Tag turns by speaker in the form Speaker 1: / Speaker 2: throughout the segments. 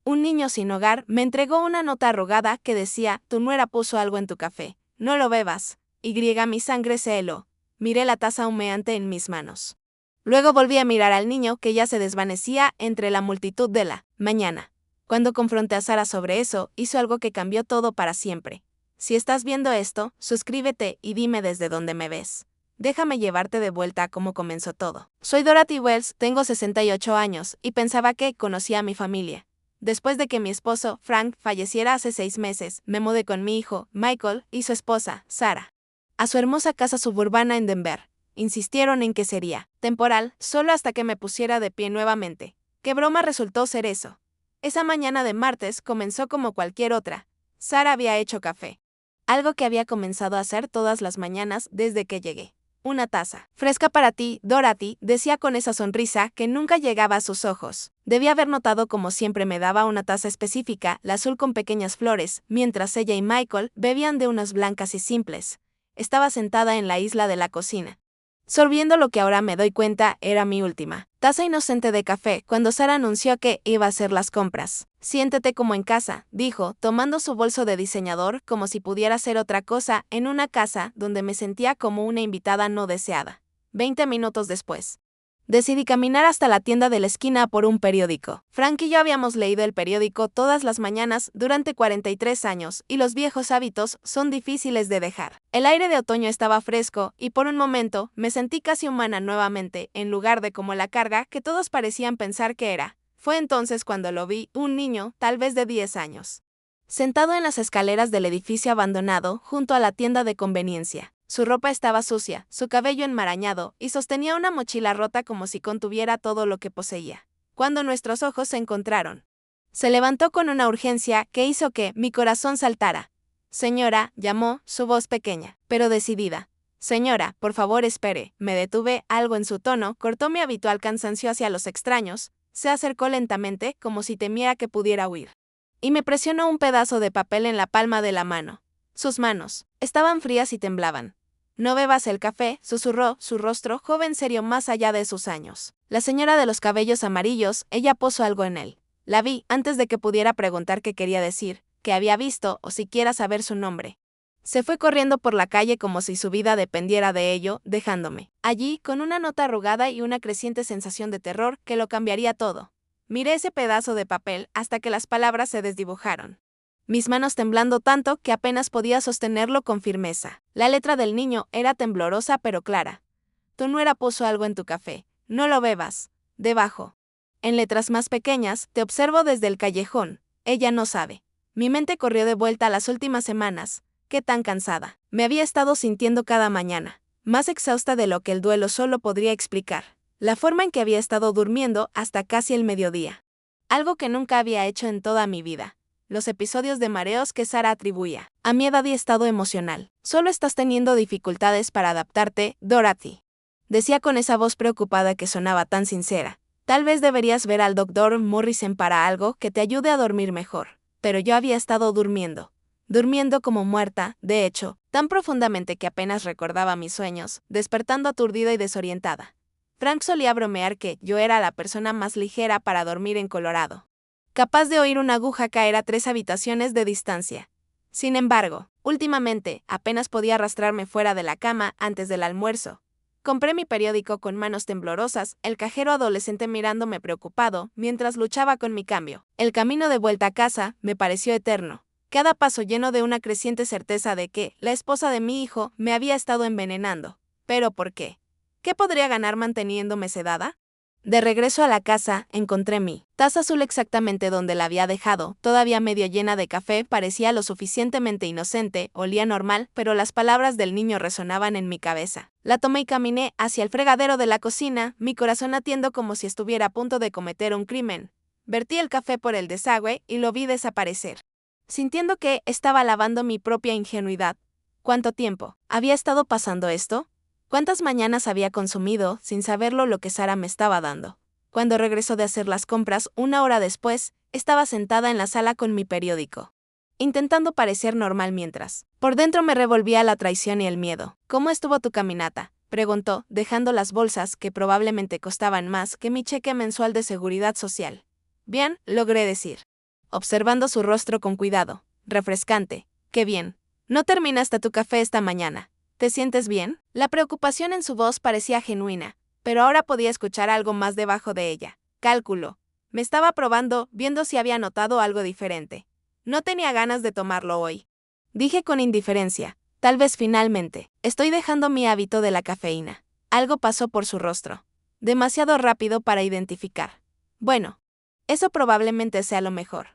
Speaker 1: Un niño sin hogar me entregó una nota arrugada que decía: tu nuera puso algo en tu café. No lo bebas. Mi sangre se heló. Miré la taza humeante en mis manos. Luego volví a mirar al niño que ya se desvanecía entre la multitud de la mañana. Cuando confronté a Sara sobre eso, hizo algo que cambió todo para siempre. Si estás viendo esto, suscríbete y dime desde dónde me ves. Déjame llevarte de vuelta a cómo comenzó todo. Soy Dorothy Wells, tengo 68 años, y pensaba que conocía a mi familia. Después de que mi esposo, Frank, falleciera hace 6 meses, me mudé con mi hijo, Michael, y su esposa, Sara, a su hermosa casa suburbana en Denver. Insistieron en que sería temporal, solo hasta que me pusiera de pie nuevamente. ¿Qué broma resultó ser eso? Esa mañana de martes comenzó como cualquier otra. Sara había hecho café. Algo que había comenzado a hacer todas las mañanas desde que llegué. Una taza. Fresca para ti, Dorothy, decía con esa sonrisa que nunca llegaba a sus ojos. Debía haber notado como siempre me daba una taza específica, la azul con pequeñas flores, mientras ella y Michael bebían de unas blancas y simples. Estaba sentada en la isla de la cocina, sorbiendo lo que ahora me doy cuenta era mi última taza inocente de café cuando Sara anunció que iba a hacer las compras. Siéntete como en casa, dijo, tomando su bolso de diseñador como si pudiera ser otra cosa en una casa donde me sentía como una invitada no deseada. 20 minutos después, decidí caminar hasta la tienda de la esquina por un periódico. Frank y yo habíamos leído el periódico todas las mañanas durante 43 años y los viejos hábitos son difíciles de dejar. El aire de otoño estaba fresco y por un momento me sentí casi humana nuevamente, en lugar de como la carga que todos parecían pensar que era. Fue entonces cuando lo vi, un niño, tal vez de 10 años, sentado en las escaleras del edificio abandonado junto a la tienda de conveniencia. Su ropa estaba sucia, su cabello enmarañado, y sostenía una mochila rota como si contuviera todo lo que poseía. Cuando nuestros ojos se encontraron, se levantó con una urgencia que hizo que mi corazón saltara. Señora, llamó, su voz pequeña, pero decidida. Señora, por favor espere. Me detuve, algo en su tono cortó mi habitual cansancio hacia los extraños. Se acercó lentamente, como si temiera que pudiera huir, y me presionó un pedazo de papel en la palma de la mano. Sus manos estaban frías y temblaban. No bebas el café, susurró, su rostro joven serio más allá de sus años. La señora de los cabellos amarillos, ella puso algo en él. La vi antes de que pudiera preguntar qué quería decir, qué había visto o siquiera saber su nombre. Se fue corriendo por la calle como si su vida dependiera de ello, dejándome allí con una nota arrugada y una creciente sensación de terror que lo cambiaría todo. Miré ese pedazo de papel hasta que las palabras se desdibujaron, mis manos temblando tanto que apenas podía sostenerlo con firmeza. La letra del niño era temblorosa pero clara. Tu nuera puso algo en tu café. No lo bebas. Debajo, en letras más pequeñas, te observo desde el callejón. Ella no sabe. Mi mente corrió de vuelta a las últimas semanas. Qué tan cansada me había estado sintiendo cada mañana. Más exhausta de lo que el duelo solo podría explicar. La forma en que había estado durmiendo hasta casi el mediodía. Algo que nunca había hecho en toda mi vida. Los episodios de mareos que Sara atribuía a mi edad y estado emocional. Solo estás teniendo dificultades para adaptarte, Dorothy, decía con esa voz preocupada que sonaba tan sincera. Tal vez deberías ver al doctor Morrison para algo que te ayude a dormir mejor. Pero yo había estado durmiendo como muerta, de hecho, tan profundamente que apenas recordaba mis sueños, despertando aturdida y desorientada. Frank solía bromear que yo era la persona más ligera para dormir en Colorado, capaz de oír una aguja caer a 3 habitaciones de distancia. Sin embargo, últimamente, apenas podía arrastrarme fuera de la cama antes del almuerzo. Compré mi periódico con manos temblorosas, el cajero adolescente mirándome preocupado mientras luchaba con mi cambio. El camino de vuelta a casa me pareció eterno. Cada paso lleno de una creciente certeza de que la esposa de mi hijo me había estado envenenando. ¿Pero por qué? ¿Qué podría ganar manteniéndome sedada? De regreso a la casa, encontré mi taza azul exactamente donde la había dejado, todavía medio llena de café, parecía lo suficientemente inocente, olía normal, pero las palabras del niño resonaban en mi cabeza. La tomé y caminé hacia el fregadero de la cocina, mi corazón latiendo como si estuviera a punto de cometer un crimen. Vertí el café por el desagüe y lo vi desaparecer, sintiendo que estaba lavando mi propia ingenuidad. ¿Cuánto tiempo había estado pasando esto? ¿Cuántas mañanas había consumido sin saberlo lo que Sara me estaba dando? Cuando regresó de hacer las compras, 1 hora después, estaba sentada en la sala con mi periódico, intentando parecer normal mientras por dentro me revolvía la traición y el miedo. ¿Cómo estuvo tu caminata?, preguntó, dejando las bolsas que probablemente costaban más que mi cheque mensual de seguridad social. Bien, logré decir. observando su rostro con cuidado. Refrescante. Qué bien. No terminaste tu café esta mañana. ¿Te sientes bien? La preocupación en su voz parecía genuina, pero ahora podía escuchar algo más debajo de ella. Cálculo. Me estaba probando, viendo si había notado algo diferente. No tenía ganas de tomarlo hoy. Dije con indiferencia. Tal vez finalmente. Estoy dejando mi hábito de la cafeína. Algo pasó por su rostro. Demasiado rápido para identificar. Bueno, eso probablemente sea lo mejor.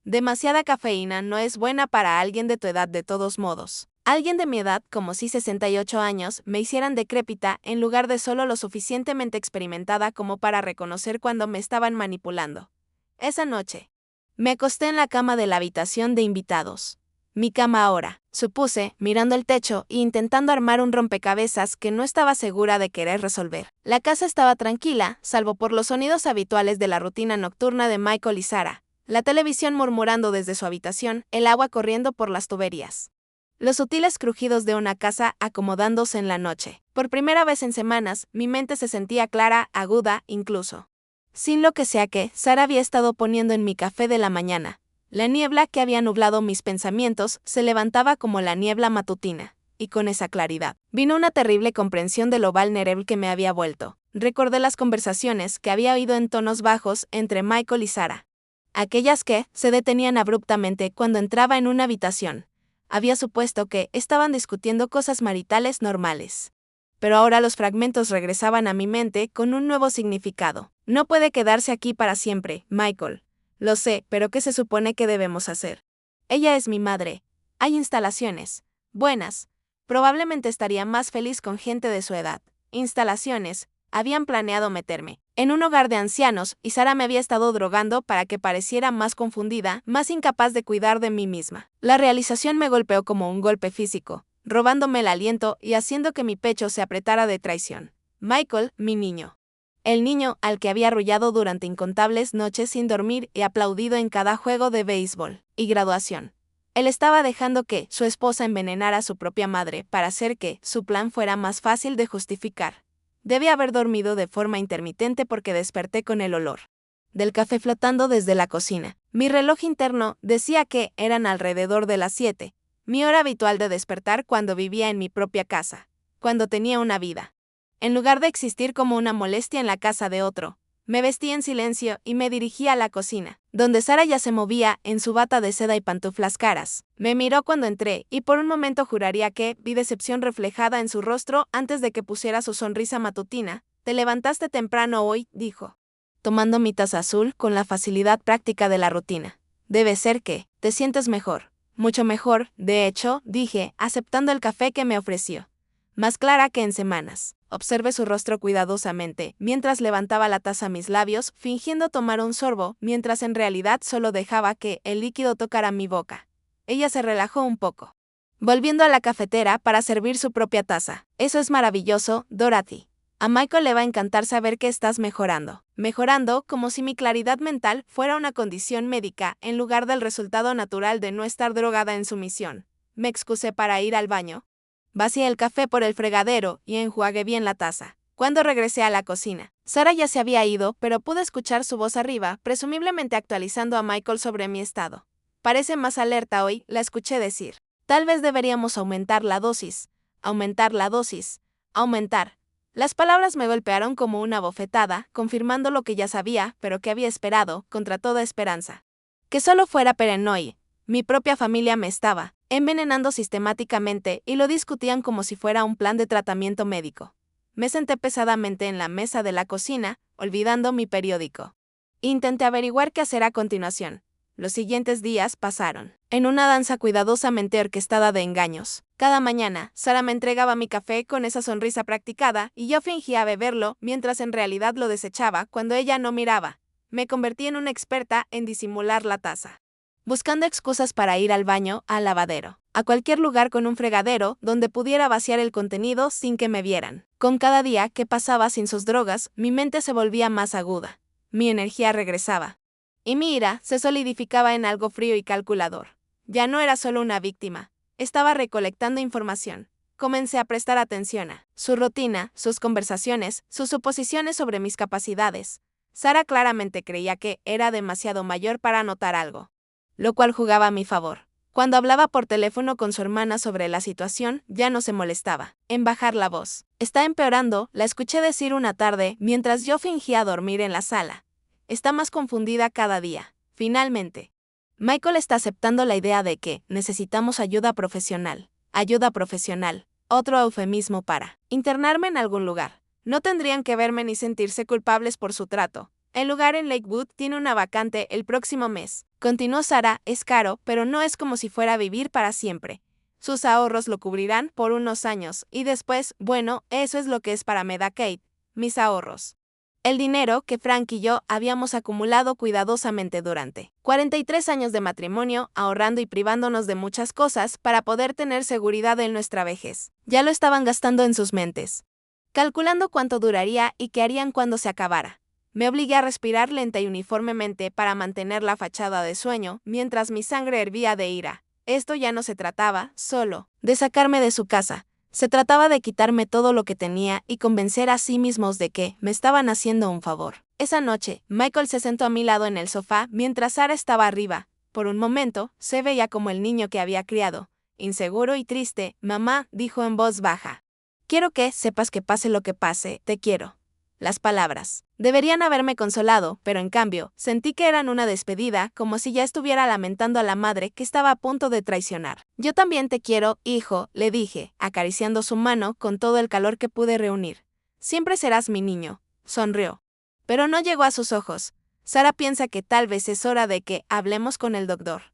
Speaker 1: Demasiada cafeína no es buena para alguien de tu edad de todos modos. Alguien de mi edad, como si 68 años, me hicieran decrépita en lugar de solo lo suficientemente experimentada como para reconocer cuando me estaban manipulando. Esa noche, me acosté en la cama de la habitación de invitados. Mi cama ahora, supuse, mirando el techo e intentando armar un rompecabezas que no estaba segura de querer resolver. La casa estaba tranquila, salvo por los sonidos habituales de la rutina nocturna de Michael y Sarah, la televisión murmurando desde su habitación, el agua corriendo por las tuberías. Los sutiles crujidos de una casa acomodándose en la noche. Por primera vez en semanas, mi mente se sentía clara, aguda, incluso. Sin lo que sea que Sarah había estado poniendo en mi café de la mañana. La niebla que había nublado mis pensamientos se levantaba como la niebla matutina, y con esa claridad vino una terrible comprensión de lo vulnerable que me había vuelto. Recordé las conversaciones que había oído en tonos bajos entre Michael y Sarah. Aquellas que se detenían abruptamente cuando entraba en una habitación. Había supuesto que estaban discutiendo cosas maritales normales. Pero ahora los fragmentos regresaban a mi mente con un nuevo significado. No puede quedarse aquí para siempre, Michael. Lo sé, pero ¿qué se supone que debemos hacer? Ella es mi madre. Hay instalaciones. Buenas. Probablemente estaría más feliz con gente de su edad. Instalaciones. Habían planeado meterme en un hogar de ancianos y Sarah me había estado drogando para que pareciera más confundida, más incapaz de cuidar de mí misma. La realización me golpeó como un golpe físico, robándome el aliento y haciendo que mi pecho se apretara de traición. Michael, mi niño. El niño al que había arrullado durante incontables noches sin dormir y aplaudido en cada juego de béisbol y graduación. Él estaba dejando que su esposa envenenara a su propia madre para hacer que su plan fuera más fácil de justificar. Debí haber dormido de forma intermitente porque desperté con el olor del café flotando desde la cocina. Mi reloj interno decía que eran alrededor de las 7, mi hora habitual de despertar cuando vivía en mi propia casa, cuando tenía una vida. En lugar de existir como una molestia en la casa de otro, me vestí en silencio y me dirigí a la cocina, donde Sarah ya se movía en su bata de seda y pantuflas caras. Me miró cuando entré y por un momento juraría que vi decepción reflejada en su rostro antes de que pusiera su sonrisa matutina. «Te levantaste temprano hoy», dijo, tomando mi taza azul con la facilidad práctica de la rutina. «Debe ser que te sientes mejor». «Mucho mejor, de hecho», dije, aceptando el café que me ofreció. «Más clara que en semanas». Observé su rostro cuidadosamente, mientras levantaba la taza a mis labios, fingiendo tomar un sorbo, mientras en realidad solo dejaba que el líquido tocara mi boca. Ella se relajó un poco, volviendo a la cafetera para servir su propia taza. «Eso es maravilloso, Dorothy. A Michael le va a encantar saber que estás mejorando». Mejorando, como si mi claridad mental fuera una condición médica, en lugar del resultado natural de no estar drogada en su misión. Me excusé para ir al baño. Vacié el café por el fregadero y enjuagué bien la taza. Cuando regresé a la cocina, Sarah ya se había ido, pero pude escuchar su voz arriba, presumiblemente actualizando a Michael sobre mi estado. «Parece más alerta hoy», la escuché decir. «Tal vez deberíamos aumentar la dosis. Aumentar la dosis. Aumentar». Las palabras me golpearon como una bofetada, confirmando lo que ya sabía, pero que había esperado, contra toda esperanza. Que solo fuera paranoia. Mi propia familia me estaba envenenando sistemáticamente y lo discutían como si fuera un plan de tratamiento médico. Me senté pesadamente en la mesa de la cocina, olvidando mi periódico. Intenté averiguar qué hacer a continuación. Los siguientes días pasaron en una danza cuidadosamente orquestada de engaños. Cada mañana, Sarah me entregaba mi café con esa sonrisa practicada y yo fingía beberlo mientras en realidad lo desechaba cuando ella no miraba. Me convertí en una experta en disimular la taza, buscando excusas para ir al baño, al lavadero, a cualquier lugar con un fregadero donde pudiera vaciar el contenido sin que me vieran. Con cada día que pasaba sin sus drogas, mi mente se volvía más aguda. Mi energía regresaba. Y mi ira se solidificaba en algo frío y calculador. Ya no era solo una víctima. Estaba recolectando información. Comencé a prestar atención a su rutina, sus conversaciones, sus suposiciones sobre mis capacidades. Sarah claramente creía que era demasiado mayor para notar algo. lo cual jugaba a mi favor. Cuando hablaba por teléfono con su hermana sobre la situación, ya no se molestaba en bajar la voz. Está empeorando, la escuché decir una tarde mientras yo fingía dormir en la sala. Está más confundida cada día. Finalmente, Michael está aceptando la idea de que necesitamos ayuda profesional. Ayuda profesional, otro eufemismo para internarme en algún lugar. No tendrían que verme ni sentirse culpables por su trato. El lugar en Lakewood tiene una vacante el próximo mes. Continuó Sarah, es caro, pero no es como si fuera a vivir para siempre. Sus ahorros lo cubrirán por unos años, y después, bueno, eso es lo que es para Medicaid, mis ahorros. El dinero que Frank y yo habíamos acumulado cuidadosamente durante 43 años de matrimonio, ahorrando y privándonos de muchas cosas para poder tener seguridad en nuestra vejez. Ya lo estaban gastando en sus mentes, calculando cuánto duraría y qué harían cuando se acabara. Me obligué a respirar lenta y uniformemente para mantener la fachada de sueño, mientras mi sangre hervía de ira. Esto ya no se trataba, solo, de sacarme de su casa. Se trataba de quitarme todo lo que tenía y convencer a sí mismos de que me estaban haciendo un favor. Esa noche, Michael se sentó a mi lado en el sofá mientras Sarah estaba arriba. Por un momento, se veía como el niño que había criado. Inseguro y triste, mamá, dijo en voz baja. Quiero que sepas que pase lo que pase, te quiero. Las palabras deberían haberme consolado, pero en cambio, sentí que eran una despedida, como si ya estuviera lamentando a la madre que estaba a punto de traicionar. Yo también te quiero, hijo, le dije, acariciando su mano con todo el calor que pude reunir. Siempre serás mi niño, sonrió. Pero no llegó a sus ojos. Sarah piensa que tal vez es hora de que hablemos con el doctor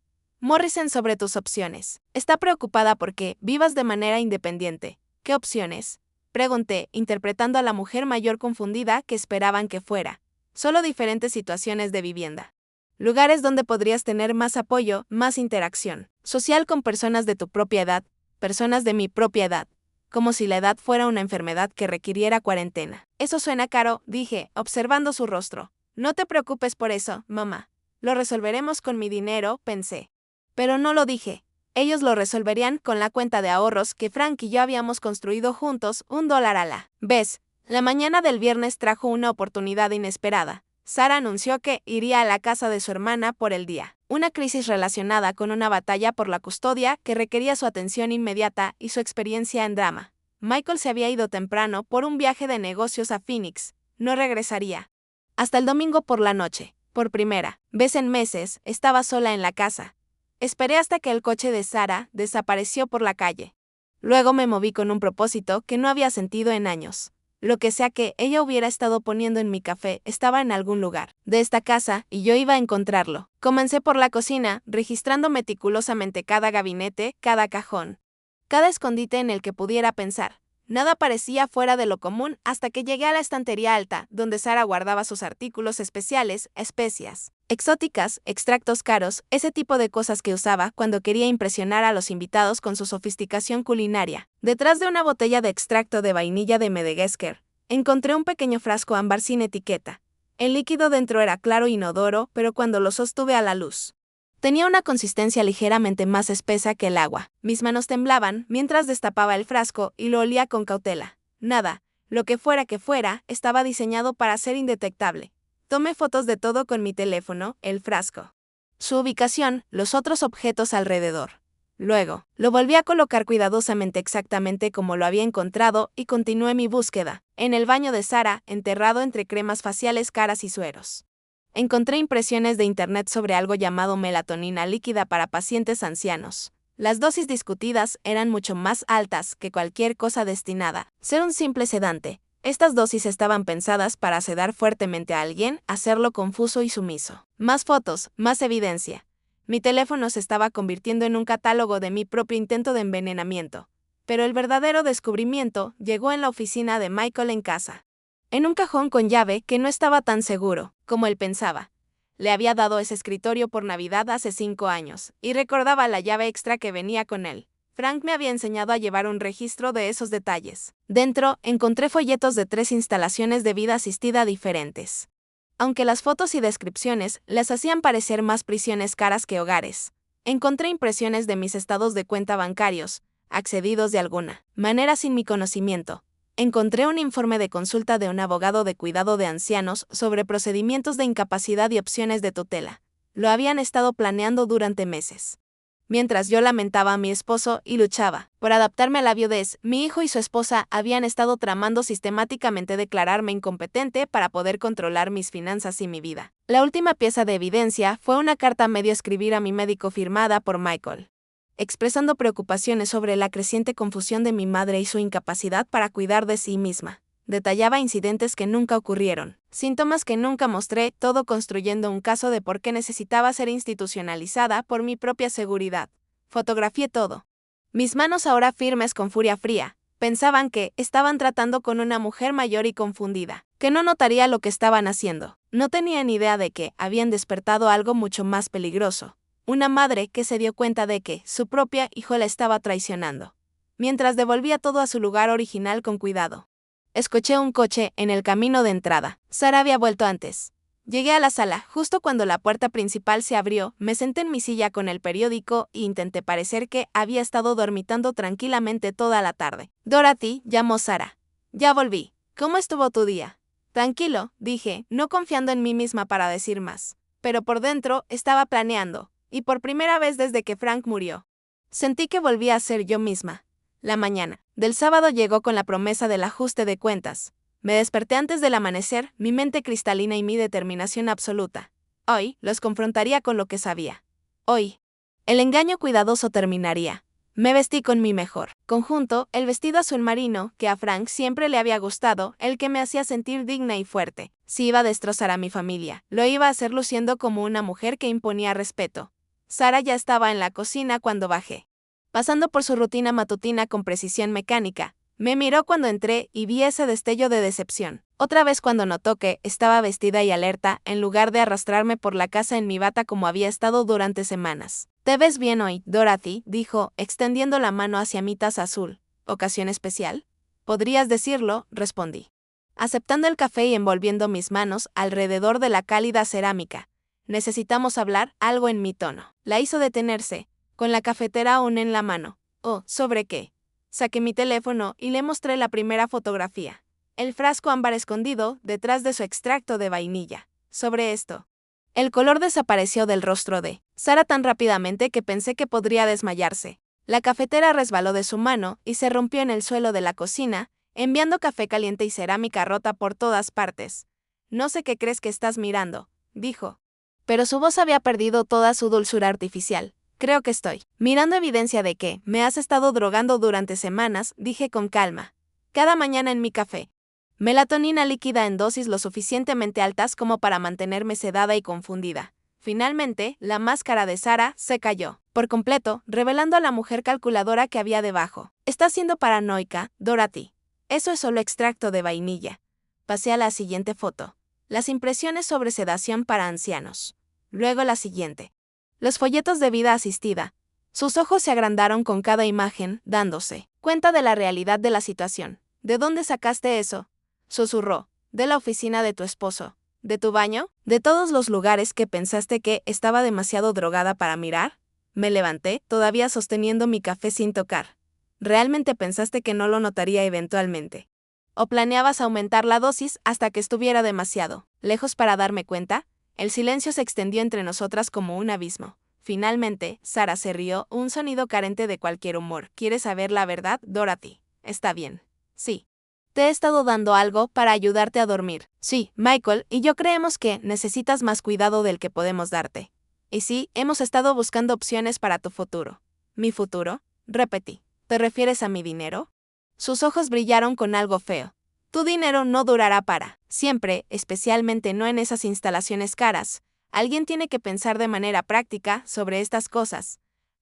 Speaker 1: Morrison sobre tus opciones. Está preocupada porque vivas de manera independiente. ¿Qué opciones?, pregunté, interpretando a la mujer mayor confundida que esperaban que fuera. Solo diferentes situaciones de vivienda. Lugares donde podrías tener más apoyo, más interacción social con personas de tu propia edad, personas de mi propia edad. Como si la edad fuera una enfermedad que requiriera cuarentena. Eso suena caro, dije, observando su rostro. No te preocupes por eso, mamá. Lo resolveremos con mi dinero, pensé. Pero no lo dije. Ellos lo resolverían con la cuenta de ahorros que Frank y yo habíamos construido juntos, $1 a la vez. La mañana del viernes trajo una oportunidad inesperada. Sarah anunció que iría a la casa de su hermana por el día. Una crisis relacionada con una batalla por la custodia que requería su atención inmediata y su experiencia en drama. Michael se había ido temprano por un viaje de negocios a Phoenix. No regresaría hasta el domingo por la noche. Por primera vez en meses, estaba sola en la casa. Esperé hasta que el coche de Sarah desapareció por la calle. Luego me moví con un propósito que no había sentido en años. Lo que sea que ella hubiera estado poniendo en mi café estaba en algún lugar de esta casa y yo iba a encontrarlo. Comencé por la cocina, registrando meticulosamente cada gabinete, cada cajón, cada escondite en el que pudiera pensar. Nada parecía fuera de lo común hasta que llegué a la estantería alta, donde Sarah guardaba sus artículos especiales, especias exóticas, extractos caros, ese tipo de cosas que usaba cuando quería impresionar a los invitados con su sofisticación culinaria. Detrás de una botella de extracto de vainilla de Madagascar, encontré un pequeño frasco ámbar sin etiqueta. El líquido dentro era claro e inodoro, pero cuando lo sostuve a la luz, tenía una consistencia ligeramente más espesa que el agua. Mis manos temblaban mientras destapaba el frasco y lo olía con cautela. Nada, lo que fuera, estaba diseñado para ser indetectable. Tomé fotos de todo con mi teléfono, el frasco, su ubicación, los otros objetos alrededor. Luego, lo volví a colocar cuidadosamente exactamente como lo había encontrado y continué mi búsqueda. En el baño de Sarah, enterrado entre cremas faciales caras y sueros. Encontré impresiones de internet sobre algo llamado melatonina líquida para pacientes ancianos. Las dosis discutidas eran mucho más altas que cualquier cosa destinada a ser un simple sedante. Estas dosis estaban pensadas para sedar fuertemente a alguien, hacerlo confuso y sumiso. Más fotos, más evidencia. Mi teléfono se estaba convirtiendo en un catálogo de mi propio intento de envenenamiento. Pero el verdadero descubrimiento llegó en la oficina de Michael en casa. En un cajón con llave que no estaba tan seguro, como él pensaba. Le había dado ese escritorio por Navidad hace 5 años, y recordaba la llave extra que venía con él. Frank me había enseñado a llevar un registro de esos detalles. Dentro, encontré folletos de 3 instalaciones de vida asistida diferentes. Aunque las fotos y descripciones les hacían parecer más prisiones caras que hogares, encontré impresiones de mis estados de cuenta bancarios, accedidos de alguna manera sin mi conocimiento. Encontré un informe de consulta de un abogado de cuidado de ancianos sobre procedimientos de incapacidad y opciones de tutela. Lo habían estado planeando durante meses. Mientras yo lamentaba a mi esposo y luchaba por adaptarme a la viudez, mi hijo y su esposa habían estado tramando sistemáticamente declararme incompetente para poder controlar mis finanzas y mi vida. La última pieza de evidencia fue una carta a medio escribir a mi médico firmada por Michael, expresando preocupaciones sobre la creciente confusión de mi madre y su incapacidad para cuidar de sí misma. Detallaba incidentes que nunca ocurrieron, síntomas que nunca mostré, todo construyendo un caso de por qué necesitaba ser institucionalizada por mi propia seguridad. Fotografié todo. Mis manos ahora firmes con furia fría, pensaban que estaban tratando con una mujer mayor y confundida, que no notaría lo que estaban haciendo. No tenían idea de que habían despertado algo mucho más peligroso. Una madre que se dio cuenta de que su propia hijo la estaba traicionando. Mientras devolvía todo a su lugar original con cuidado. Escuché un coche en el camino de entrada. Sara había vuelto antes. Llegué a la sala, justo cuando la puerta principal se abrió, me senté en mi silla con el periódico e intenté parecer que había estado dormitando tranquilamente toda la tarde. Dorothy, llamó Sara. Ya volví. ¿Cómo estuvo tu día? Tranquilo, dije, no confiando en mí misma para decir más. Pero por dentro estaba planeando, y por primera vez desde que Frank murió. Sentí que volvía a ser yo misma. La mañana del sábado llegó con la promesa del ajuste de cuentas. Me desperté antes del amanecer, mi mente cristalina y mi determinación absoluta. Hoy los confrontaría con lo que sabía. Hoy, el engaño cuidadoso terminaría. Me vestí con mi mejor conjunto, el vestido azul marino, que a Frank siempre le había gustado, el que me hacía sentir digna y fuerte. Si iba a destrozar a mi familia, lo iba a hacer luciendo como una mujer que imponía respeto. Sara ya estaba en la cocina cuando bajé. Pasando por su rutina matutina con precisión mecánica, me miró cuando entré y vi ese destello de decepción. Otra vez cuando notó que estaba vestida y alerta, en lugar de arrastrarme por la casa en mi bata como había estado durante semanas. «Te ves bien hoy, Dorothy», dijo, extendiendo la mano hacia mi taza azul. «¿Ocasión especial?» «Podrías decirlo», respondí, aceptando el café y envolviendo mis manos alrededor de la cálida cerámica. «Necesitamos hablar», algo en mi tono la hizo detenerse, con la cafetera aún en la mano. «Oh, ¿sobre qué?» Saqué mi teléfono y le mostré la primera fotografía. El frasco ámbar escondido detrás de su extracto de vainilla. Sobre esto. El color desapareció del rostro de Sara tan rápidamente que pensé que podría desmayarse. La cafetera resbaló de su mano y se rompió en el suelo de la cocina, enviando café caliente y cerámica rota por todas partes. «No sé qué crees que estás mirando», dijo. Pero su voz había perdido toda su dulzura artificial. «Creo que estoy mirando evidencia de que me has estado drogando durante semanas», dije con calma. «Cada mañana en mi café. Melatonina líquida en dosis lo suficientemente altas como para mantenerme sedada y confundida». Finalmente, la máscara de Sara se cayó por completo, revelando a la mujer calculadora que había debajo. «Estás siendo paranoica, Dorothy. Eso es solo extracto de vainilla». Pasé a la siguiente foto. Las impresiones sobre sedación para ancianos. Luego la siguiente. Los folletos de vida asistida. Sus ojos se agrandaron con cada imagen, dándose cuenta de la realidad de la situación. «¿De dónde sacaste eso?», susurró. «De la oficina de tu esposo». «¿De tu baño? ¿De todos los lugares que pensaste que estaba demasiado drogada para mirar?» Me levanté, todavía sosteniendo mi café sin tocar. «¿Realmente pensaste que no lo notaría eventualmente? ¿O planeabas aumentar la dosis hasta que estuviera demasiado lejos para darme cuenta?» El silencio se extendió entre nosotras como un abismo. Finalmente, Sara se rió, un sonido carente de cualquier humor. «¿Quieres saber la verdad, Dorothy?» «Está bien. Sí. Te he estado dando algo para ayudarte a dormir. Sí, Michael y yo creemos que necesitas más cuidado del que podemos darte. Y sí, hemos estado buscando opciones para tu futuro». «¿Mi futuro?», repetí. «¿Te refieres a mi dinero?» Sus ojos brillaron con algo feo. «Tu dinero no durará para siempre, especialmente no en esas instalaciones caras. Alguien tiene que pensar de manera práctica sobre estas cosas.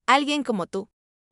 Speaker 1: Alguien como tú.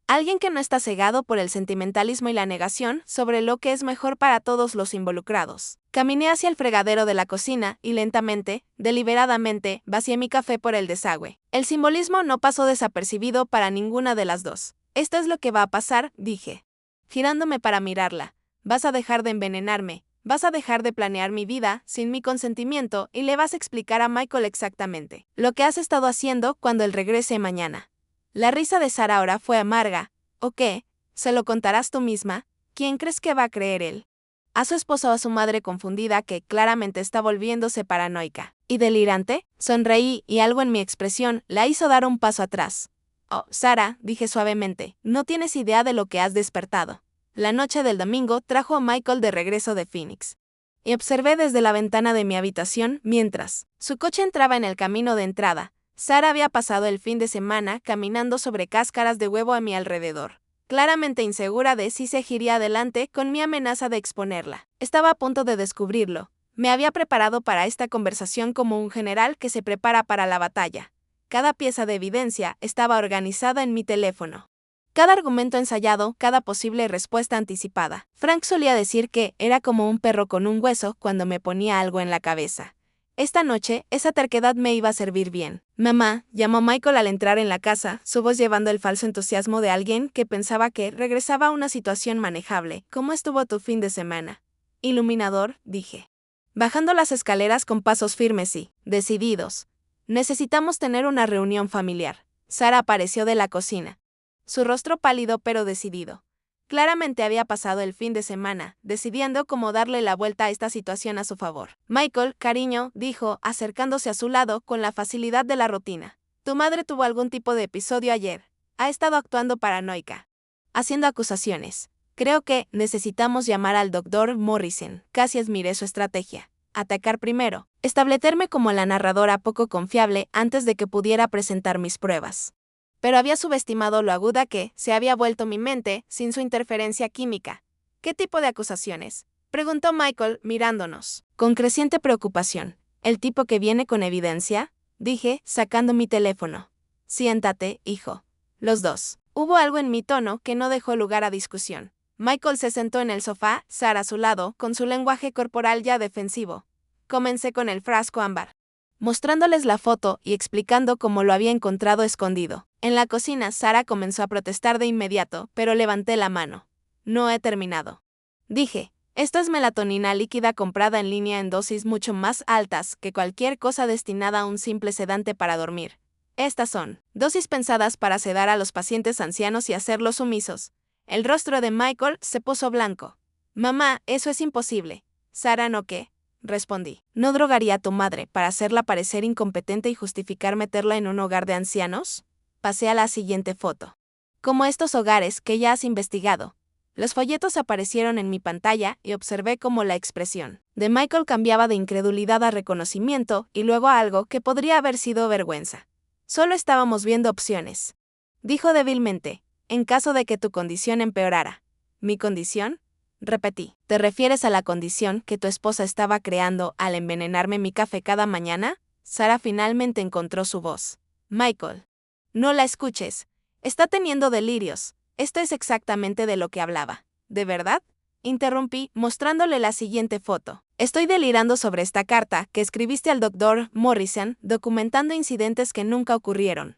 Speaker 1: Alguien que no está cegado por el sentimentalismo y la negación sobre lo que es mejor para todos los involucrados». Caminé hacia el fregadero de la cocina y lentamente, deliberadamente, vacié mi café por el desagüe. El simbolismo no pasó desapercibido para ninguna de las dos. «Esto es lo que va a pasar», dije, girándome para mirarla. «Vas a dejar de envenenarme. Vas a dejar de planear mi vida sin mi consentimiento y le vas a explicar a Michael exactamente lo que has estado haciendo cuando él regrese mañana». La risa de Sara ahora fue amarga. «¿O qué? ¿Se lo contarás tú misma? ¿Quién crees que va a creer él? ¿A su esposa o a su madre confundida que claramente está volviéndose paranoica?» ¿Y delirante? Sonreí y algo en mi expresión la hizo dar un paso atrás. Oh, Sara, dije suavemente, no tienes idea de lo que has despertado. La noche del domingo trajo a Michael de regreso de Phoenix. Y observé desde la ventana de mi habitación mientras su coche entraba en el camino de entrada. Sara había pasado el fin de semana caminando sobre cáscaras de huevo a mi alrededor, claramente insegura de si seguiría adelante con mi amenaza de exponerla. Estaba a punto de descubrirlo. Me había preparado para esta conversación como un general que se prepara para la batalla. Cada pieza de evidencia estaba organizada en mi teléfono. Cada argumento ensayado, cada posible respuesta anticipada. Frank solía decir que era como un perro con un hueso cuando me ponía algo en la cabeza. Esta noche, esa terquedad me iba a servir bien. Mamá, llamó Michael al entrar en la casa, su voz llevando el falso entusiasmo de alguien que pensaba que regresaba a una situación manejable. ¿Cómo estuvo tu fin de semana? Iluminador, dije. Bajando las escaleras con pasos firmes y decididos. Necesitamos tener una reunión familiar. Sara apareció de la cocina. Su rostro pálido pero decidido. Claramente había pasado el fin de semana, decidiendo cómo darle la vuelta a esta situación a su favor. Michael, cariño, dijo, acercándose a su lado con la facilidad de la rutina. Tu madre tuvo algún tipo de episodio ayer. Ha estado actuando paranoica. Haciendo acusaciones. Creo que necesitamos llamar al Dr. Morrison. Casi admiré su estrategia. Atacar primero. Establecerme como la narradora poco confiable antes de que pudiera presentar mis pruebas. Pero había subestimado lo aguda que se había vuelto mi mente sin su interferencia química. ¿Qué tipo de acusaciones? Preguntó Michael mirándonos. Con creciente preocupación. ¿El tipo que viene con evidencia? Dije, sacando mi teléfono. Siéntate, hijo. Los dos. Hubo algo en mi tono que no dejó lugar a discusión. Michael se sentó en el sofá, Sara a su lado, con su lenguaje corporal ya defensivo. Comencé con el frasco ámbar, mostrándoles la foto y explicando cómo lo había encontrado escondido. En la cocina, Sara comenzó a protestar de inmediato, pero levanté la mano. No he terminado. Dije, esto es melatonina líquida comprada en línea en dosis mucho más altas que cualquier cosa destinada a un simple sedante para dormir. Estas son dosis pensadas para sedar a los pacientes ancianos y hacerlos sumisos. El rostro de Michael se puso blanco. Mamá, eso es imposible. Sara, ¿no qué? Respondí. ¿No drogaría a tu madre para hacerla parecer incompetente y justificar meterla en un hogar de ancianos? Pasé a la siguiente foto. Como estos hogares que ya has investigado. Los folletos aparecieron en mi pantalla y observé cómo la expresión de Michael cambiaba de incredulidad a reconocimiento y luego a algo que podría haber sido vergüenza. Solo estábamos viendo opciones. Dijo débilmente, en caso de que tu condición empeorara. ¿Mi condición? Repetí. ¿Te refieres a la condición que tu esposa estaba creando al envenenarme mi café cada mañana? Sara finalmente encontró su voz. Michael. No la escuches. Está teniendo delirios. Esto es exactamente de lo que hablaba. ¿De verdad? Interrumpí, mostrándole la siguiente foto. Estoy delirando sobre esta carta que escribiste al Dr. Morrison, documentando incidentes que nunca ocurrieron.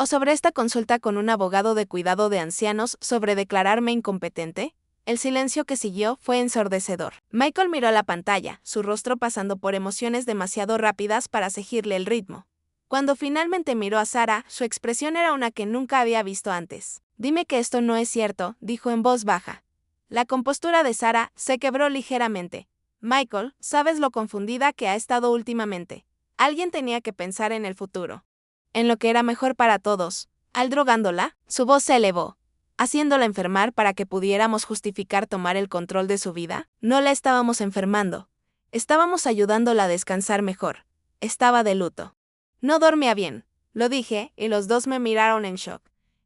Speaker 1: O sobre esta consulta con un abogado de cuidado de ancianos sobre declararme incompetente. El silencio que siguió fue ensordecedor. Michael miró la pantalla, su rostro pasando por emociones demasiado rápidas para seguirle el ritmo. Cuando finalmente miró a Sara, su expresión era una que nunca había visto antes. Dime que esto no es cierto, dijo en voz baja. La compostura de Sara se quebró ligeramente. Michael, sabes lo confundida que ha estado últimamente. Alguien tenía que pensar en el futuro. En lo que era mejor para todos. Al drogándola, su voz se elevó. Haciéndola enfermar para que pudiéramos justificar tomar el control de su vida. No la estábamos enfermando. Estábamos ayudándola a descansar mejor. Estaba de luto. No dormía bien, lo dije, y los dos me miraron en shock.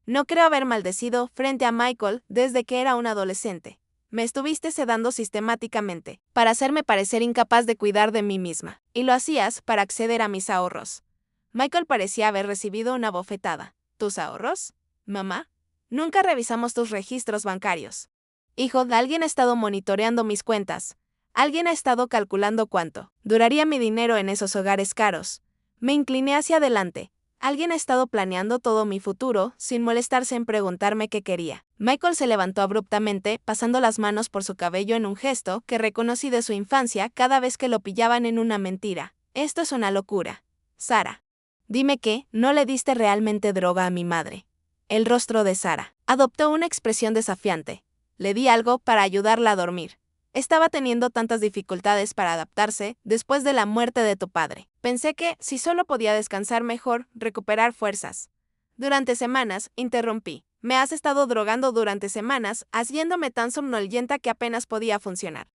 Speaker 1: No creo haber maldecido frente a Michael desde que era un adolescente. Me estuviste sedando sistemáticamente, para hacerme parecer incapaz de cuidar de mí misma, y lo hacías para acceder a mis ahorros. Michael parecía haber recibido una bofetada. ¿Tus ahorros? Mamá. Nunca revisamos tus registros bancarios. Hijo, alguien ha estado monitoreando mis cuentas. Alguien ha estado calculando cuánto duraría mi dinero en esos hogares caros. Me incliné hacia adelante. Alguien ha estado planeando todo mi futuro, sin molestarse en preguntarme qué quería. Michael se levantó abruptamente, pasando las manos por su cabello en un gesto que reconocí de su infancia cada vez que lo pillaban en una mentira. Esto es una locura. Sara. Dime que, ¿no le diste realmente droga a mi madre? El rostro de Sara adoptó una expresión desafiante. Le di algo para ayudarla a dormir. Estaba teniendo tantas dificultades para adaptarse después de la muerte de tu padre. Pensé que, si solo podía descansar mejor, recuperar fuerzas. Durante semanas, interrumpí. Me has estado drogando durante semanas, haciéndome tan somnolienta que apenas podía funcionar.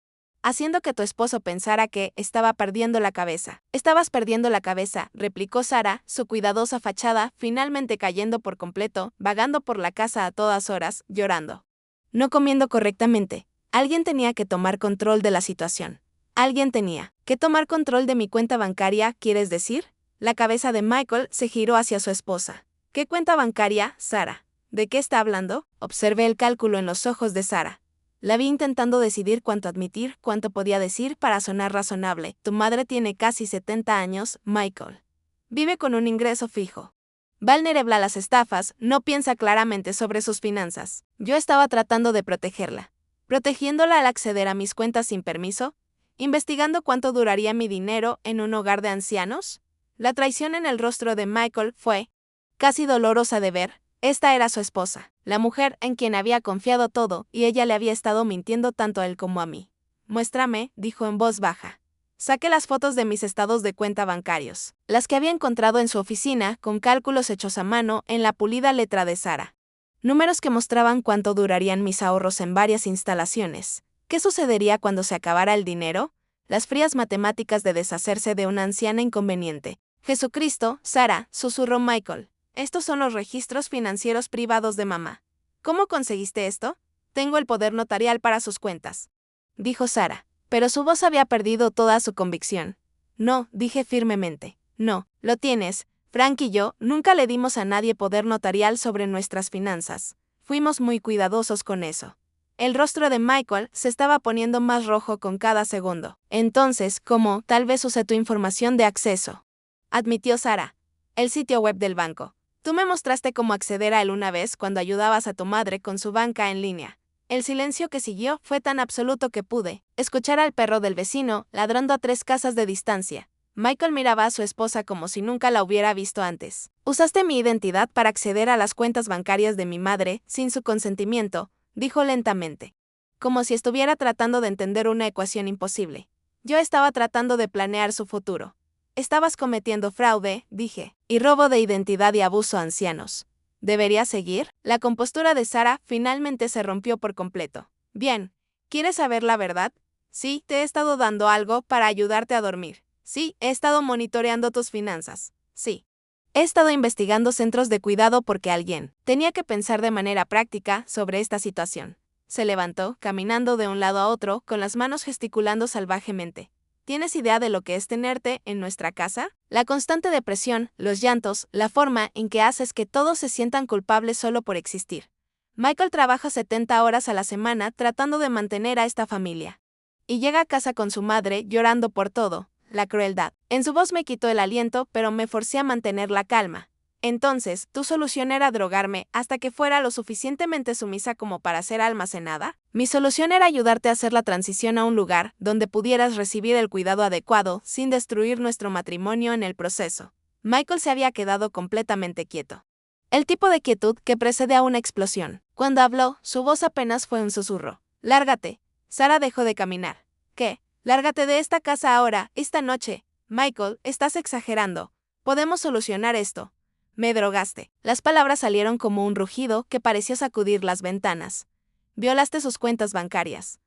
Speaker 1: Haciendo que tu esposo pensara que estaba perdiendo la cabeza. Estabas perdiendo la cabeza, replicó Sara, su cuidadosa fachada finalmente cayendo por completo, vagando por la casa a todas horas, llorando. No comiendo correctamente. Alguien tenía que tomar control de la situación. Alguien tenía que tomar control de mi cuenta bancaria, ¿quieres decir? La cabeza de Michael se giró hacia su esposa. ¿Qué cuenta bancaria, Sara? ¿De qué está hablando? Observé el cálculo en los ojos de Sara. La vi intentando decidir cuánto admitir, cuánto podía decir para sonar razonable. Tu madre tiene casi 70 años, Michael. Vive con un ingreso fijo. Vulnerable a las estafas, no piensa claramente sobre sus finanzas. Yo estaba tratando de protegerla. Protegiéndola al acceder a mis cuentas sin permiso. Investigando cuánto duraría mi dinero en un hogar de ancianos. La traición en el rostro de Michael fue casi dolorosa de ver. Esta era su esposa, la mujer en quien había confiado todo, y ella le había estado mintiendo tanto a él como a mí. Muéstrame, dijo en voz baja. Saqué las fotos de mis estados de cuenta bancarios, las que había encontrado en su oficina, con cálculos hechos a mano en la pulida letra de Sara. Números que mostraban cuánto durarían mis ahorros en varias instalaciones. ¿Qué sucedería cuando se acabara el dinero? Las frías matemáticas de deshacerse de una anciana inconveniente. Jesucristo, Sara, susurró Michael. Estos son los registros financieros privados de mamá. ¿Cómo conseguiste esto? Tengo el poder notarial para sus cuentas, dijo Sara, pero su voz había perdido toda su convicción. No, dije firmemente. No, lo tienes. Frank y yo nunca le dimos a nadie poder notarial sobre nuestras finanzas. Fuimos muy cuidadosos con eso. El rostro de Michael se estaba poniendo más rojo con cada segundo. Entonces, ¿cómo? Tal vez usé tu información de acceso, admitió Sara. El sitio web del banco. Tú me mostraste cómo acceder a él una vez cuando ayudabas a tu madre con su banca en línea. El silencio que siguió fue tan absoluto que pude escuchar al perro del vecino ladrando a 3 casas de distancia. Michael miraba a su esposa como si nunca la hubiera visto antes. Usaste mi identidad para acceder a las cuentas bancarias de mi madre, sin su consentimiento, dijo lentamente. Como si estuviera tratando de entender una ecuación imposible. Yo estaba tratando de planear su futuro. Estabas cometiendo fraude, dije, y robo de identidad y abuso a ancianos. ¿Debería seguir? La compostura de Sara finalmente se rompió por completo. Bien, ¿quieres saber la verdad? Sí, te he estado dando algo para ayudarte a dormir. Sí, he estado monitoreando tus finanzas. Sí. He estado investigando centros de cuidado porque alguien tenía que pensar de manera práctica sobre esta situación. Se levantó, caminando de un lado a otro, con las manos gesticulando salvajemente. ¿Tienes idea de lo que es tenerte en nuestra casa? La constante depresión, los llantos, la forma en que haces que todos se sientan culpables solo por existir. Michael trabaja 70 horas a la semana tratando de mantener a esta familia. Y llega a casa con su madre llorando por todo, la crueldad. En su voz me quitó el aliento, pero me forcé a mantener la calma. Entonces, ¿tu solución era drogarme hasta que fuera lo suficientemente sumisa como para ser almacenada? Mi solución era ayudarte a hacer la transición a un lugar donde pudieras recibir el cuidado adecuado sin destruir nuestro matrimonio en el proceso. Michael se había quedado completamente quieto. El tipo de quietud que precede a una explosión. Cuando habló, su voz apenas fue un susurro. Lárgate. Sara dejó de caminar. ¿Qué? Lárgate de esta casa ahora, esta noche. Michael, estás exagerando. Podemos solucionar esto. Me drogaste. Las palabras salieron como un rugido que pareció sacudir las ventanas. Violaste sus cuentas bancarias.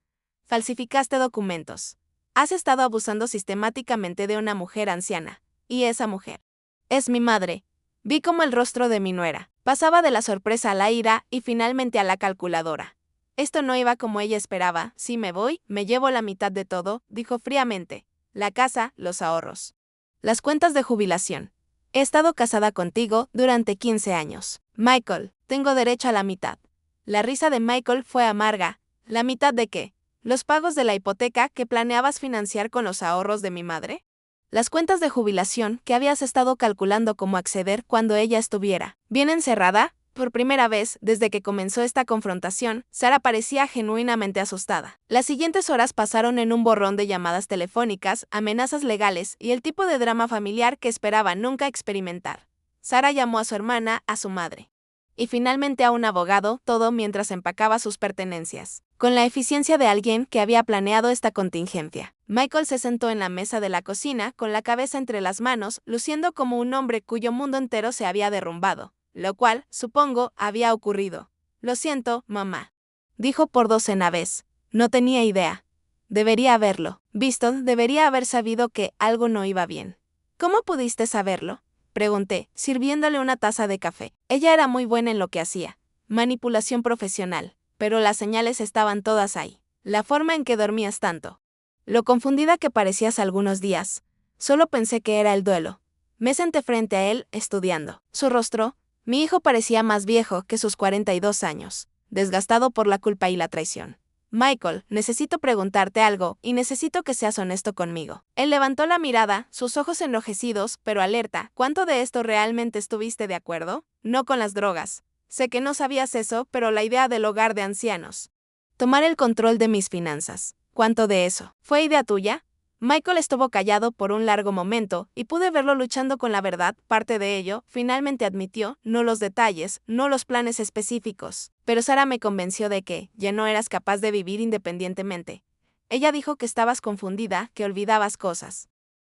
Speaker 1: Falsificaste documentos. Has estado abusando sistemáticamente de una mujer anciana. Y esa mujer es mi madre. Vi cómo el rostro de mi nuera pasaba de la sorpresa a la ira y finalmente a la calculadora. Esto no iba como ella esperaba. Si me voy, me llevo la mitad de todo, dijo fríamente. La casa, los ahorros. Las cuentas de jubilación. He estado casada contigo durante 15 años. Michael, tengo derecho a la mitad. La risa de Michael fue amarga. ¿La mitad de qué? ¿Los pagos de la hipoteca que planeabas financiar con los ahorros de mi madre? Las cuentas de jubilación que habías estado calculando cómo acceder cuando ella estuviera bien encerrada. Por primera vez, desde que comenzó esta confrontación, Sara parecía genuinamente asustada. Las siguientes horas pasaron en un borrón de llamadas telefónicas, amenazas legales y el tipo de drama familiar que esperaba nunca experimentar. Sara llamó a su hermana, a su madre. Y finalmente a un abogado, todo mientras empacaba sus pertenencias. Con la eficiencia de alguien que había planeado esta contingencia. Michael se sentó en la mesa de la cocina con la cabeza entre las manos, luciendo como un hombre cuyo mundo entero se había derrumbado, lo cual, supongo, había ocurrido. Lo siento, mamá. Dijo por docena vez. No tenía idea. Debería haberlo visto, debería haber sabido que algo no iba bien. ¿Cómo pudiste saberlo? Pregunté, sirviéndole una taza de café. Ella era muy buena en lo que hacía. Manipulación profesional. Pero las señales estaban todas ahí. La forma en que dormías tanto. Lo confundida que parecías algunos días. Solo pensé que era el duelo. Me senté frente a él, estudiando. Su rostro. Mi hijo parecía más viejo que sus 42 años, desgastado por la culpa y la traición. Michael, necesito preguntarte algo, y necesito que seas honesto conmigo. Él levantó la mirada, sus ojos enrojecidos, pero alerta. ¿Cuánto de esto realmente estuviste de acuerdo? No con las drogas. Sé que no sabías eso, pero la idea del hogar de ancianos. Tomar el control de mis finanzas. ¿Cuánto de eso fue idea tuya? Michael estuvo callado por un largo momento, y pude verlo luchando con la verdad. Parte de ello, finalmente admitió, no los detalles, no los planes específicos. Pero Sara me convenció de que ya no eras capaz de vivir independientemente. Ella dijo que estabas confundida, que olvidabas cosas.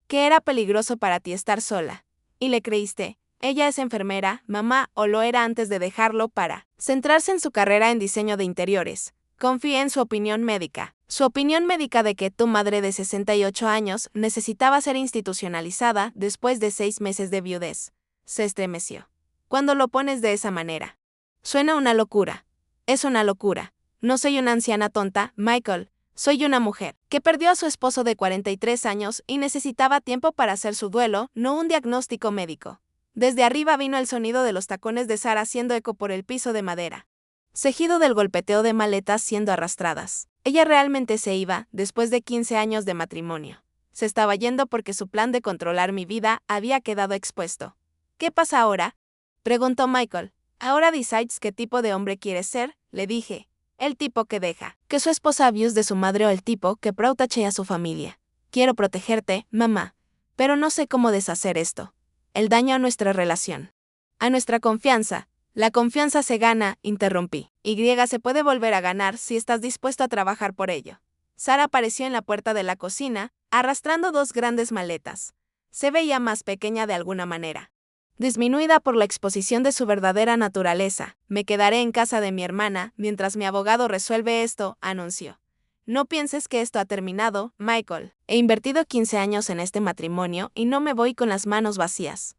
Speaker 1: Que era peligroso para ti estar sola. Y le creíste. Ella es enfermera, mamá, o lo era antes de dejarlo para centrarse en su carrera en diseño de interiores. Confié en su opinión médica. Su opinión médica de que tu madre de 68 años necesitaba ser institucionalizada después de 6 meses de viudez. Se estremeció. Cuando lo pones de esa manera. Suena una locura. Es una locura. No soy una anciana tonta, Michael. Soy una mujer que perdió a su esposo de 43 años y necesitaba tiempo para hacer su duelo, no un diagnóstico médico. Desde arriba vino el sonido de los tacones de Sara haciendo eco por el piso de madera. Seguido del golpeteo de maletas siendo arrastradas. Ella realmente se iba, después de 15 años de matrimonio. Se estaba yendo porque su plan de controlar mi vida había quedado expuesto. ¿Qué pasa ahora? Preguntó Michael. Ahora decides qué tipo de hombre quieres ser, le dije. El tipo que deja que su esposa abuse de su madre o el tipo que protege a su familia. Quiero protegerte, mamá. Pero no sé cómo deshacer esto. El daño a nuestra relación. A nuestra confianza. La confianza se gana, interrumpí. Y se puede volver a ganar si estás dispuesto a trabajar por ello. Sara apareció en la puerta de la cocina, arrastrando 2 grandes maletas. Se veía más pequeña de alguna manera. Disminuida por la exposición de su verdadera naturaleza, me quedaré en casa de mi hermana mientras mi abogado resuelve esto, anunció. No pienses que esto ha terminado, Michael. He invertido 15 años en este matrimonio y no me voy con las manos vacías.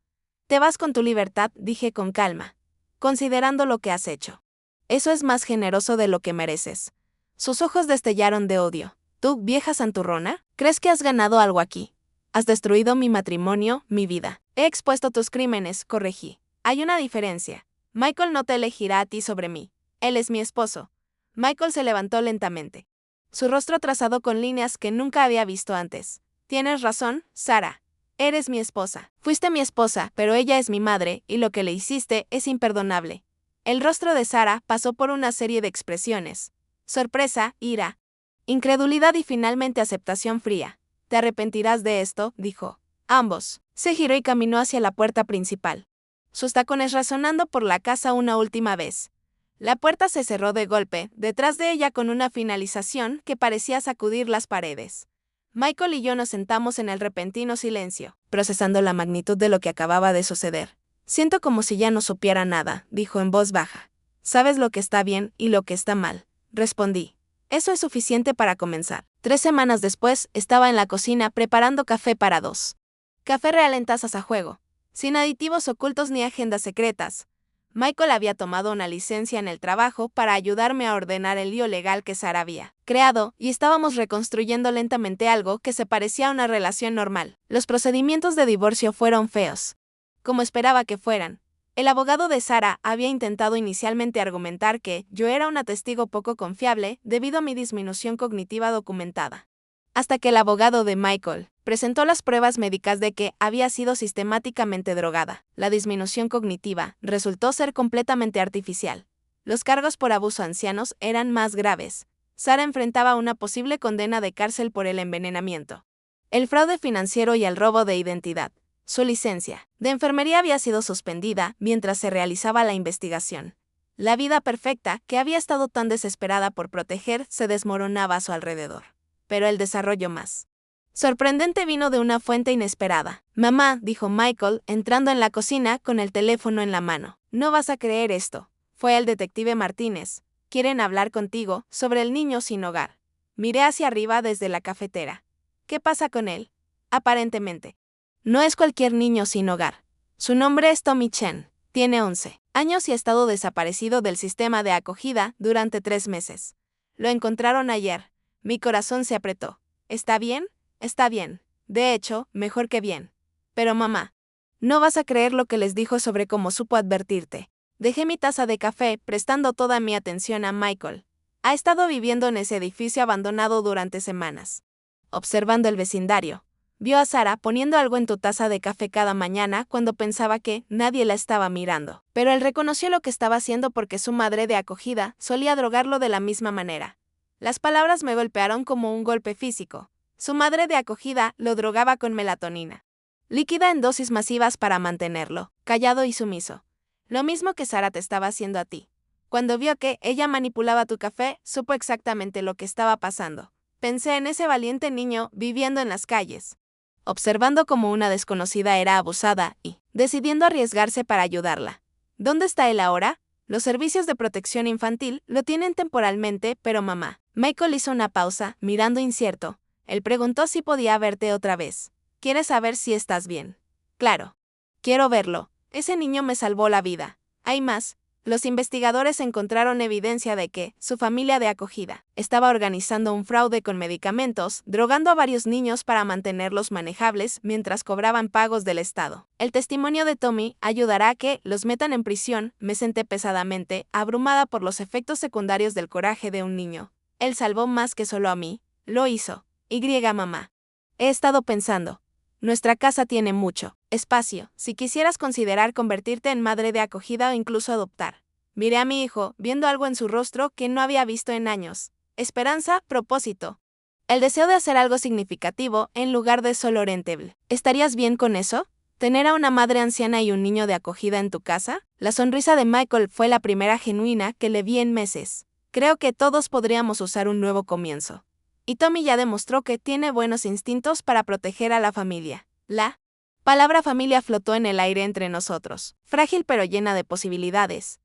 Speaker 1: Te vas con tu libertad, dije con calma. Considerando lo que has hecho. Eso es más generoso de lo que mereces. Sus ojos destellaron de odio. ¿Tú, vieja santurrona? ¿Crees que has ganado algo aquí? Has destruido mi matrimonio, mi vida. He expuesto tus crímenes, corregí. Hay una diferencia. Michael no te elegirá a ti sobre mí. Él es mi esposo. Michael se levantó lentamente. Su rostro trazado con líneas que nunca había visto antes. Tienes razón, Sara. Eres mi esposa. Fuiste mi esposa, pero ella es mi madre, y lo que le hiciste es imperdonable. El rostro de Sara pasó por una serie de expresiones. Sorpresa, ira, incredulidad y finalmente aceptación fría. Te arrepentirás de esto, dijo. Ambos. Se giró y caminó hacia la puerta principal. Sus tacones resonando por la casa una última vez. La puerta se cerró de golpe, detrás de ella con una finalización que parecía sacudir las paredes. Michael y yo nos sentamos en el repentino silencio, procesando la magnitud de lo que acababa de suceder. Siento como si ya no supiera nada, dijo en voz baja. Sabes lo que está bien y lo que está mal, respondí. Eso es suficiente para comenzar. 3 semanas después, estaba en la cocina preparando café para 2. Café real en tazas a juego, sin aditivos ocultos ni agendas secretas. Michael había tomado una licencia en el trabajo para ayudarme a ordenar el lío legal que Sara había creado, y estábamos reconstruyendo lentamente algo que se parecía a una relación normal. Los procedimientos de divorcio fueron feos, como esperaba que fueran. El abogado de Sara había intentado inicialmente argumentar que yo era una testigo poco confiable debido a mi disminución cognitiva documentada. Hasta que el abogado de Michael presentó las pruebas médicas de que había sido sistemáticamente drogada. La disminución cognitiva resultó ser completamente artificial. Los cargos por abuso a ancianos eran más graves. Sara enfrentaba una posible condena de cárcel por el envenenamiento, el fraude financiero y el robo de identidad. Su licencia de enfermería había sido suspendida mientras se realizaba la investigación. La vida perfecta, que había estado tan desesperada por proteger, se desmoronaba a su alrededor. Pero el desarrollo más Sorprendente vino de una fuente inesperada. Mamá, dijo Michael, entrando en la cocina con el teléfono en la mano. No vas a creer esto. Fue el detective Martínez. Quieren hablar contigo sobre el niño sin hogar. Miré hacia arriba desde la cafetera. ¿Qué pasa con él? Aparentemente. No es cualquier niño sin hogar. Su nombre es Tommy Chen. Tiene 11 años y ha estado desaparecido del sistema de acogida durante 3 meses. Lo encontraron ayer. Mi corazón se apretó. ¿Está bien? Está bien. De hecho, mejor que bien. Pero mamá, no vas a creer lo que les dijo sobre cómo supo advertirte. Dejé mi taza de café prestando toda mi atención a Michael. Ha estado viviendo en ese edificio abandonado durante semanas. Observando el vecindario, vio a Sara poniendo algo en tu taza de café cada mañana cuando pensaba que nadie la estaba mirando. Pero él reconoció lo que estaba haciendo porque su madre de acogida solía drogarlo de la misma manera. Las palabras me golpearon como un golpe físico. Su madre de acogida lo drogaba con melatonina, líquida en dosis masivas para mantenerlo callado y sumiso. Lo mismo que Sara te estaba haciendo a ti. Cuando vio que ella manipulaba tu café, supo exactamente lo que estaba pasando. Pensé en ese valiente niño viviendo en las calles, observando cómo una desconocida era abusada y decidiendo arriesgarse para ayudarla. ¿Dónde está él ahora? Los servicios de protección infantil lo tienen temporalmente, pero mamá. Michael hizo una pausa, mirando incierto. Él preguntó si podía verte otra vez. ¿Quieres saber si estás bien? Claro. Quiero verlo. Ese niño me salvó la vida. Hay más. Los investigadores encontraron evidencia de que su familia de acogida estaba organizando un fraude con medicamentos, drogando a varios niños para mantenerlos manejables mientras cobraban pagos del Estado. El testimonio de Tommy ayudará a que los metan en prisión. Me senté pesadamente, abrumada por los efectos secundarios del coraje de un niño. Él salvó más que solo a mí. Lo hizo. Mamá. He estado pensando. Nuestra casa tiene mucho espacio, si quisieras considerar convertirte en madre de acogida o incluso adoptar. Miré a mi hijo, viendo algo en su rostro que no había visto en años. Esperanza, propósito. El deseo de hacer algo significativo en lugar de solo rentable. ¿Estarías bien con eso? ¿Tener a una madre anciana y un niño de acogida en tu casa? La sonrisa de Michael fue la primera genuina que le vi en meses. Creo que todos podríamos usar un nuevo comienzo. Y Tommy ya demostró que tiene buenos instintos para proteger a la familia. La palabra familia flotó en el aire entre nosotros, frágil pero llena de posibilidades.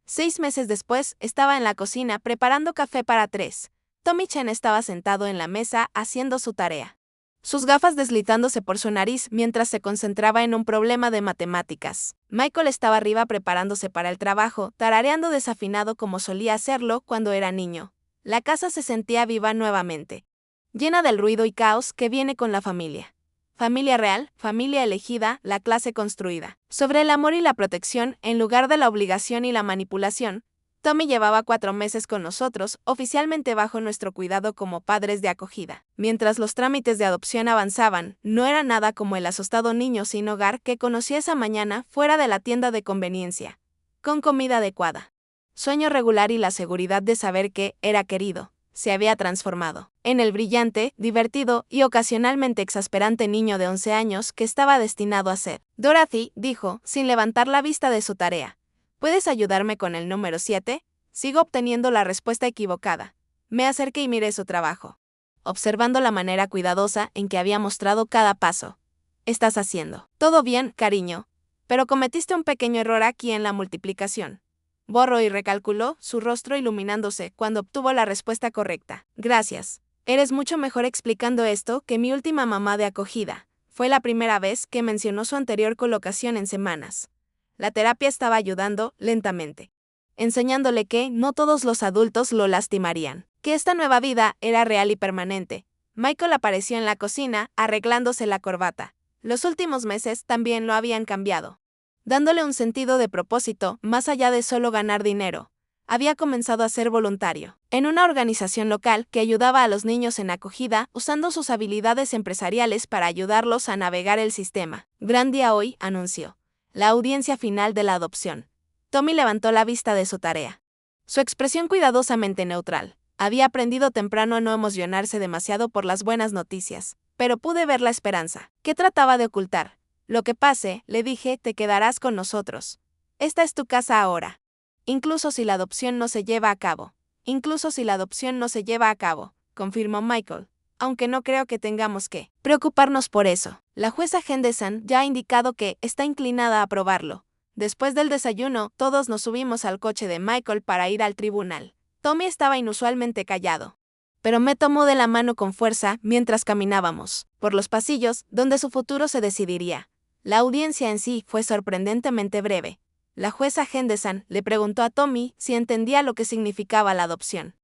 Speaker 1: 6 meses después, estaba en la cocina preparando café para 3. Tommy Chen estaba sentado en la mesa haciendo su tarea, sus gafas deslizándose por su nariz mientras se concentraba en un problema de matemáticas. Michael estaba arriba preparándose para el trabajo, tarareando desafinado como solía hacerlo cuando era niño. La casa se sentía viva nuevamente, llena del ruido y caos que viene con la familia. Familia real, familia elegida, la clase construida. Sobre el amor y la protección, en lugar de la obligación y la manipulación, Tommy llevaba 4 meses con nosotros, oficialmente bajo nuestro cuidado como padres de acogida. Mientras los trámites de adopción avanzaban, no era nada como el asustado niño sin hogar que conocí esa mañana fuera de la tienda de conveniencia, con comida adecuada, sueño regular y la seguridad de saber que era querido. Se había transformado en el brillante, divertido y ocasionalmente exasperante niño de 11 años que estaba destinado a ser. Dorothy dijo, sin levantar la vista de su tarea. ¿Puedes ayudarme con el número 7? Sigo obteniendo la respuesta equivocada. Me acerqué y miré su trabajo, observando la manera cuidadosa en que había mostrado cada paso. Estás haciendo todo bien, cariño, pero cometiste un pequeño error aquí en la multiplicación. Borró y recalculó, su rostro iluminándose cuando obtuvo la respuesta correcta. Gracias. Eres mucho mejor explicando esto que mi última mamá de acogida. Fue la primera vez que mencionó su anterior colocación en semanas. La terapia estaba ayudando lentamente, enseñándole que no todos los adultos lo lastimarían, que esta nueva vida era real y permanente. Michael apareció en la cocina, arreglándose la corbata. Los últimos meses también lo habían cambiado, dándole un sentido de propósito más allá de solo ganar dinero. Había comenzado a ser voluntario en una organización local que ayudaba a los niños en acogida usando sus habilidades empresariales para ayudarlos a navegar el sistema. Gran día hoy, anunció. La audiencia final de la adopción. Tommy levantó la vista de su tarea, su expresión cuidadosamente neutral. Había aprendido temprano a no emocionarse demasiado por las buenas noticias, pero pude ver la esperanza. ¿Qué trataba de ocultar? Lo que pase, le dije, te quedarás con nosotros. Esta es tu casa ahora. Incluso si la adopción no se lleva a cabo. Incluso si la adopción no se lleva a cabo, confirmó Michael. aunque no creo que tengamos que preocuparnos por eso. La jueza Henderson ya ha indicado que está inclinada a aprobarlo. Después del desayuno, todos nos subimos al coche de Michael para ir al tribunal. Tommy estaba inusualmente callado, pero me tomó de la mano con fuerza mientras caminábamos por los pasillos donde su futuro se decidiría. La audiencia en sí fue sorprendentemente breve. La jueza Henderson le preguntó a Tommy si entendía lo que significaba la adopción.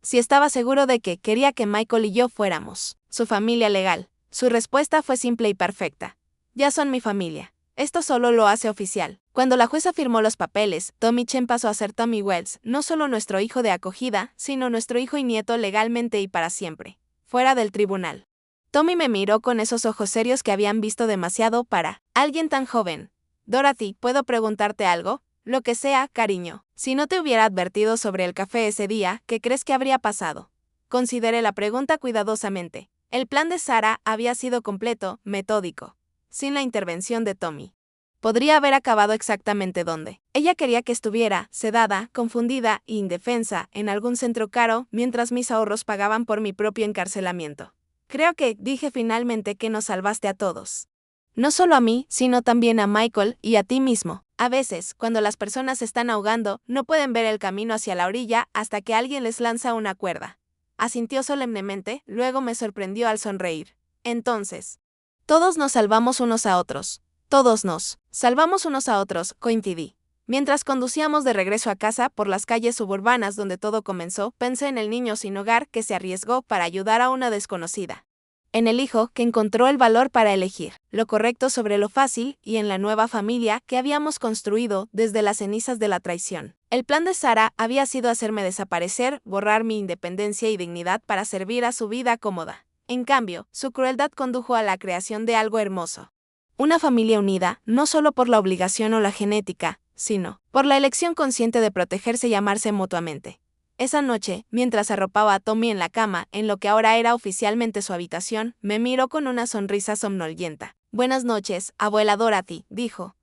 Speaker 1: Si estaba seguro de que quería que Michael y yo fuéramos su familia legal. Su respuesta fue simple y perfecta. Ya son mi familia. Esto solo lo hace oficial. Cuando la jueza firmó los papeles, Tommy Chen pasó a ser Tommy Wells, no solo nuestro hijo de acogida, sino nuestro hijo y nieto legalmente y para siempre. Fuera del tribunal. Tommy me miró con esos ojos serios que habían visto demasiado para alguien tan joven. Dorothy, ¿puedo preguntarte algo? Lo que sea, cariño. Si no te hubiera advertido sobre el café ese día, ¿qué crees que habría pasado? Consideré la pregunta cuidadosamente. El plan de Sarah había sido completo, metódico, sin la intervención de Tommy. Podría haber acabado exactamente donde. Ella quería que estuviera, sedada, confundida e indefensa, en algún centro caro, mientras mis ahorros pagaban por mi propio encarcelamiento. Creo que, dije finalmente, que nos salvaste a todos. No solo a mí, sino también a Michael y a ti mismo. A veces, cuando las personas se están ahogando, no pueden ver el camino hacia la orilla hasta que alguien les lanza una cuerda. Asintió solemnemente, luego me sorprendió al sonreír. Entonces, todos nos salvamos unos a otros. Todos nos salvamos unos a otros, coincidí. Mientras conducíamos de regreso a casa por las calles suburbanas donde todo comenzó, pensé en el niño sin hogar que se arriesgó para ayudar a una desconocida. En el hijo que encontró el valor para elegir lo correcto sobre lo fácil y en la nueva familia que habíamos construido desde las cenizas de la traición. El plan de Sarah había sido hacerme desaparecer, borrar mi independencia y dignidad para servir a su vida cómoda. En cambio, su crueldad condujo a la creación de algo hermoso. Una familia unida, no solo por la obligación o la genética, sino por la elección consciente de protegerse y amarse mutuamente. Esa noche, mientras arropaba a Tommy en la cama, en lo que ahora era oficialmente su habitación, me miró con una sonrisa somnolienta. Buenas noches, abuela Dorothy, dijo.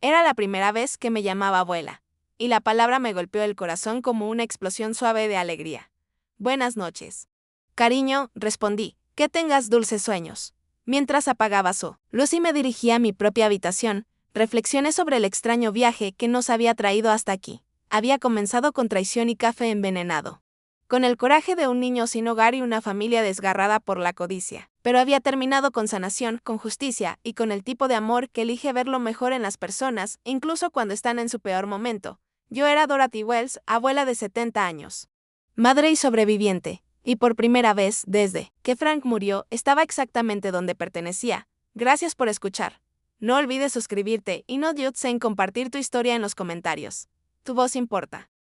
Speaker 1: Era la primera vez que me llamaba abuela, y la palabra me golpeó el corazón como una explosión suave de alegría. Buenas noches. Cariño, respondí, que tengas dulces sueños. Mientras apagaba su luz y me dirigía a mi propia habitación, reflexioné sobre el extraño viaje que nos había traído hasta aquí. Había comenzado con traición y café envenenado, con el coraje de un niño sin hogar y una familia desgarrada por la codicia, pero había terminado con sanación, con justicia y con el tipo de amor que elige ver lo mejor en las personas, incluso cuando están en su peor momento. Yo era Dorothy Wells, abuela de 70 años, madre y sobreviviente, y por primera vez desde que Frank murió, estaba exactamente donde pertenecía. Gracias por escuchar. No olvides suscribirte y no dudes en compartir tu historia en los comentarios. Tu voz importa.